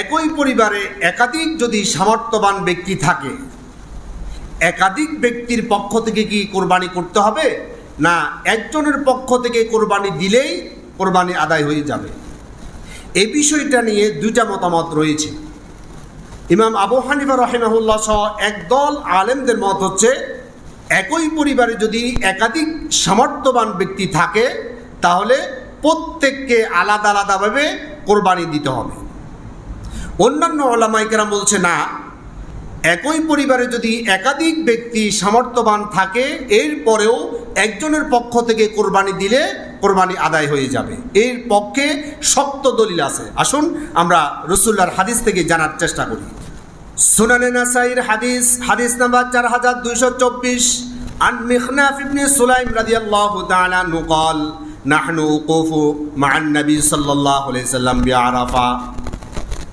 একই পরিবারে একাধিক যদি সামর্থ্যবান ব্যক্তি থাকে, একাধিক ব্যক্তির পক্ষ থেকে কি কোরবানি করতে হবে, না একজনের পক্ষ থেকে কোরবানি দিলেই কোরবানি আদায় হয়ে যাবে? এই বিষয়টা নিয়ে দুইটা মতামত রয়েছে। ইমাম আবু হানিফা রাহিমাহুল্লাহ সহ একদল আলেমদের মত হচ্ছে, একই পরিবারে যদি একাধিক সামর্থ্যবান ব্যক্তি থাকে তাহলে প্রত্যেককে আলাদা আলাদাভাবে কোরবানি দিতে হবে। অন্যান্য উলামায়ে কেরাম বলছে না, একই পরিবারে যদি একাধিক ব্যক্তি সামর্থ্যবান থাকে এরপরেও একজনের পক্ষ থেকে কোরবানি দিলে কোরবানি আদায় হয়ে যাবে। এর পক্ষে শক্ত দলিল আছে। আসুন আমরা রাসূলুল্লাহর হাদিস থেকে জানার চেষ্টা করি। সুনানে নাসাইর হাদিস নাম্বার 4224 আন মিখনাফ ইবনে সুলাইম রাদিয়াল্লাহু তাআলা আনহু قال نحن وقوف مع النبي صلى الله عليه وسلم بعرفة